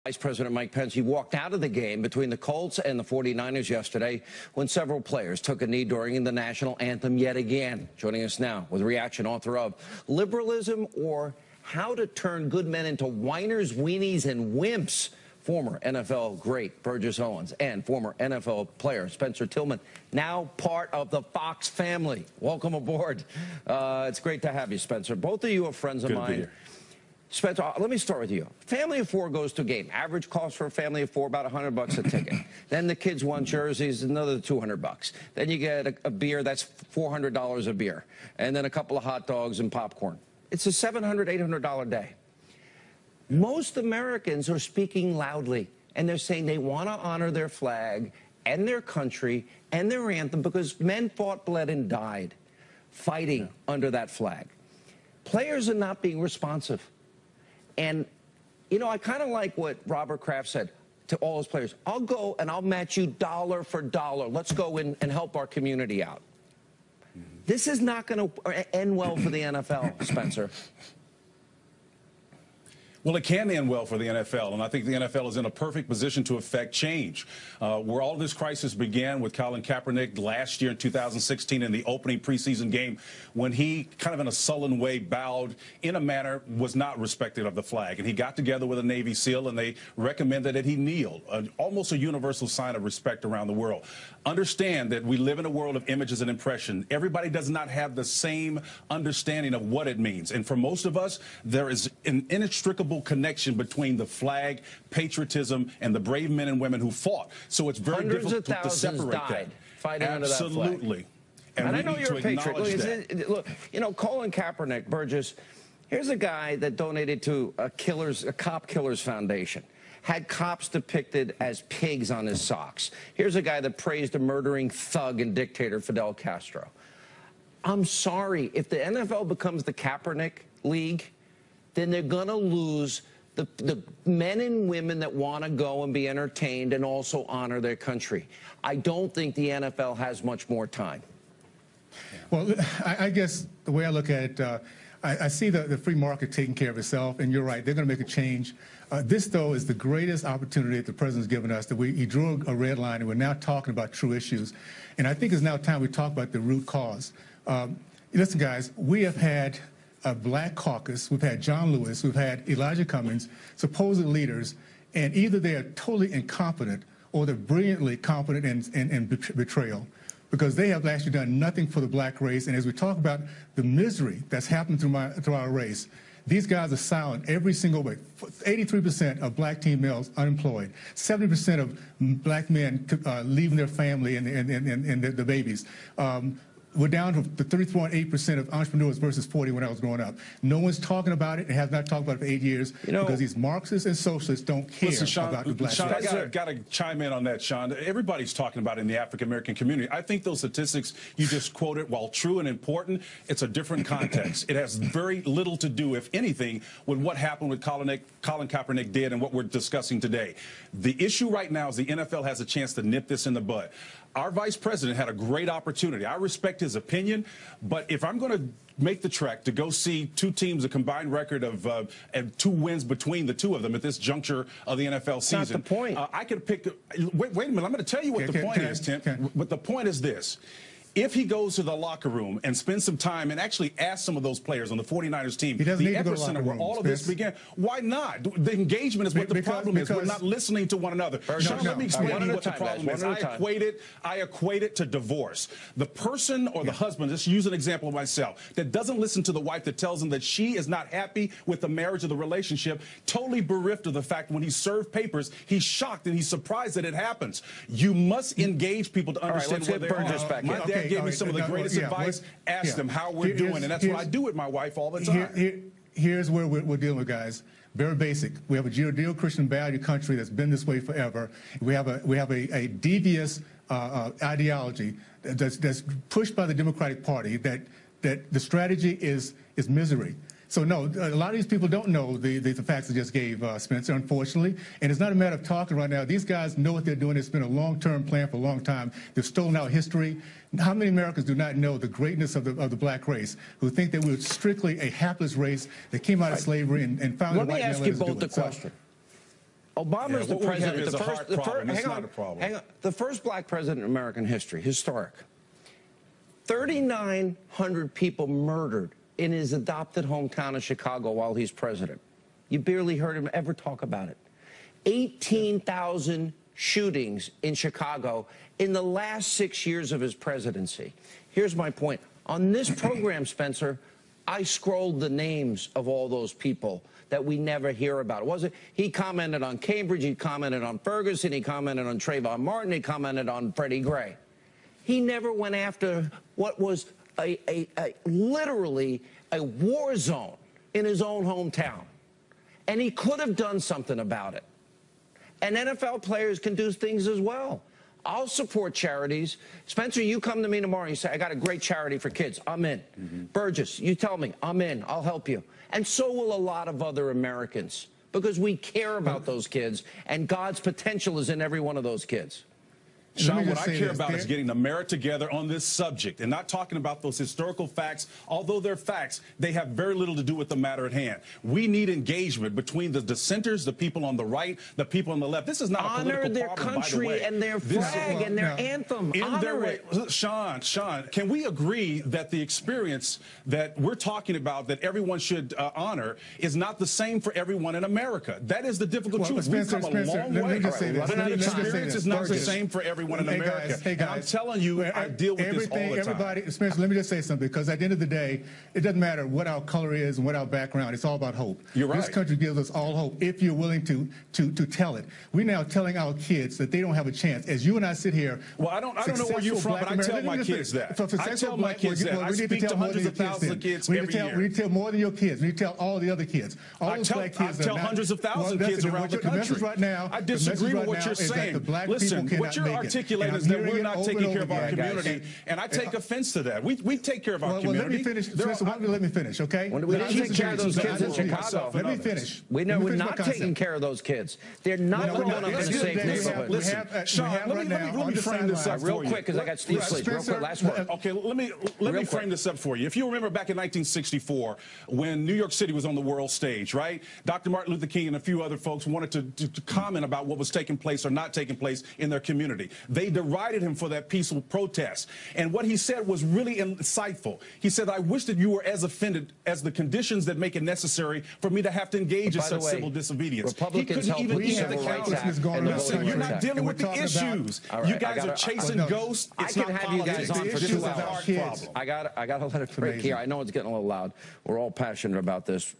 Vice President Mike Pence, he walked out of the game between the Colts and the 49ers yesterday when several players took a knee during the national anthem yet again. Joining us now with a reaction, author of Liberalism or How to Turn Good Men into Whiners, Weenies, and Wimps, former NFL great Burgess Owens and former NFL player Spencer Tillman, now part of the Fox family. Welcome aboard. It's great to have you, Spencer. Both of you are friends of mine. Good to be here. Spencer, let me start with you. Family of four goes to a game. Average cost for a family of four, about $100 a ticket. Then the kids want jerseys, another $200. Then you get a beer, that's $400 a beer. And then a couple of hot dogs and popcorn. It's a $700, $800 day. Most Americans are speaking loudly, and they're saying they want to honor their flag and their country and their anthem because men fought, bled, and died fighting under that flag. Players are not being responsive. And, you know, I kind of like what Robert Kraft said to all his players. I'll go and I'll match you dollar for dollar. Let's go in and help our community out. This is not going to end well for the NFL, Spencer. Well, it can end well for the NFL, and I think the NFL is in a perfect position to effect change. Where all this crisis began with Colin Kaepernick last year in 2016 in the opening preseason game, when he kind of in a sullen way bowed in a manner was not respected of the flag. And he got together with a Navy SEAL, and they recommended that he kneel, almost a universal sign of respect around the world. Understand that we live in a world of images and impression. Everybody does not have the same understanding of what it means. And for most of us, there is an inextricable connection between the flag, patriotism, and the brave men and women who fought. So it's very difficult to separate that. Fighting under that flag. Absolutely. And I know you're a patriot. Look, you know, Colin Kaepernick, Burgess, here's a guy that donated to a cop killers foundation. Had cops depicted as pigs on his socks. Here's a guy that praised a murdering thug and dictator Fidel Castro. I'm sorry, if the NFL becomes the Kaepernick League, then they're going to lose the men and women that want to go and be entertained and also honor their country. I don't think the NFL has much more time. Well, I guess the way I look at it, I see the free market taking care of itself, and you're right, they're going to make a change. This, though, is the greatest opportunity that the president's given us, that he drew a red line, and we're now talking about true issues. And I think it's now time we talk about the root cause. Listen, guys, we have had a black caucus, we've had John Lewis, we've had Elijah Cummings, supposed leaders, and either they are totally incompetent or they're brilliantly competent in betrayal, because they have actually done nothing for the black race. And as we talk about the misery that's happened through our race, these guys are silent every single way. 83% of black teen males unemployed, 70% of black men leaving their family and the babies. We're down to the 33.8% of entrepreneurs versus 40 when I was growing up. No one's talking about it and has not talked about it for 8 years, because these Marxists and socialists don't care about the black Sean, I got to chime in on that, Sean. Everybody's talking about it in the African-American community. I think those statistics you just quoted, while true and important, it's a different context. It has very little to do, if anything, with what happened with Colin Kaepernick did and what we're discussing today. The issue right now is the NFL has a chance to nip this in the bud. Our vice president had a great opportunity. I respect his opinion, but if I'm going to make the trek to go see two teams, a combined record of and 2 wins between the two of them at this juncture of the NFL season. That's not the point. I could pick. Wait a minute. I'm going to tell you what the point is, Tim. But the point is this. If he goes to the locker room and spends some time and actually asks some of those players on the 49ers team, the epicenter where all of this began, why not? The engagement is what the problem is. We're not listening to one another. Sean, let me explain to you what the problem is. I equate it to divorce. The person or the husband, just use an example of myself, that doesn't listen to the wife that tells him that she is not happy with the marriage or the relationship, totally bereft of the fact when he served papers, he's shocked and he's surprised that it happens. You must engage people to understand where they are. My dad gave me some of the greatest advice. Ask them how we're doing, and that's what I do with my wife all the time. Here's where we're dealing with, guys. Very basic. We have a Judeo-Christian value country that's been this way forever. We have a devious ideology that's pushed by the Democratic Party that the strategy is misery. So, no, a lot of these people don't know the facts I just gave, Spencer, unfortunately. And it's not a matter of talking right now. These guys know what they're doing. It's been a long-term plan for a long time. They've stolen our history. How many Americans do not know the greatness of the black race, who think that we're strictly a hapless race that came out of slavery and found the white man? Let me ask you both the question. Obama's the president. Is a heart problem. It's not a problem. Hang on. The first black president in American history, historic. 3,900 people murdered in his adopted hometown of Chicago while he's president. You barely heard him ever talk about it. 18,000 shootings in Chicago in the last 6 years of his presidency. Here's my point. On this program, Spencer, I scrolled the names of all those people that we never hear about. He commented on Cambridge, he commented on Ferguson, he commented on Trayvon Martin, he commented on Freddie Gray. He never went after what was literally a war zone in his own hometown. And he could have done something about it. And NFL players can do things as well. I'll support charities. Spencer, you come to me tomorrow and you say, I got a great charity for kids. I'm in. Burgess, you tell me, I'm in. I'll help you. And so will a lot of other Americans, because we care about those kids, and God's potential is in every one of those kids. Sean, what I care about is getting the merit together on this subject and not talking about those historical facts. Although they're facts, they have very little to do with the matter at hand. We need engagement between the dissenters, the people on the right, the people on the left. This is not a political problem, by the way. Honor their country and their flag and their anthem. Honor it. Sean, can we agree that the experience that we're talking about that everyone should honor is not the same for everyone in America? That is the difficult truth. We've come a long way. The experience is not the same for everyone in America. Hey guys, I'm telling you, I deal with this all the time. Everybody, Spencer, let me just say something, because at the end of the day, it doesn't matter what our color is and what our background. It's all about hope. You're right. This country gives us all hope if you're willing to tell it. We're now telling our kids that they don't have a chance. As you and I sit here. Well, I don't know where you're from, but I tell my kids that. I tell my kids that. I speak to hundreds of thousands of kids every year. We need to tell more than your kids. We need to tell all the other kids. All those black kids. I tell hundreds of thousands of kids around the country. I disagree with what you're saying. Listen, what you're articulating is that we're not taking care of our community, and I take offense to that. We take care of our community. Well, let me finish. Let me finish, okay? We didn't take care of those kids in Chicago. Let me finish. We're not taking care of those kids. They're not growing up in a safe neighborhood. Listen, Sean, let me frame this up real quick, because I got Steve Sleep. Real quick, last word. Okay, let me frame this up for you. If you remember back in 1964, when New York City was on the world stage, right? Dr. Martin Luther King and a few other folks wanted to comment about what was taking place or not taking place in their community. They derided him for that peaceful protest. And what he said was really insightful. He said, I wish that you were as offended as the conditions that make it necessary for me to have to engage in such civil disobedience. Republicans help with the Civil Rights Act. Listen, you're not dealing with the issues. You guys are chasing ghosts. I can have you guys on for 2 hours. Problem. I got to let it break here. I know it's getting a little loud. We're all passionate about this.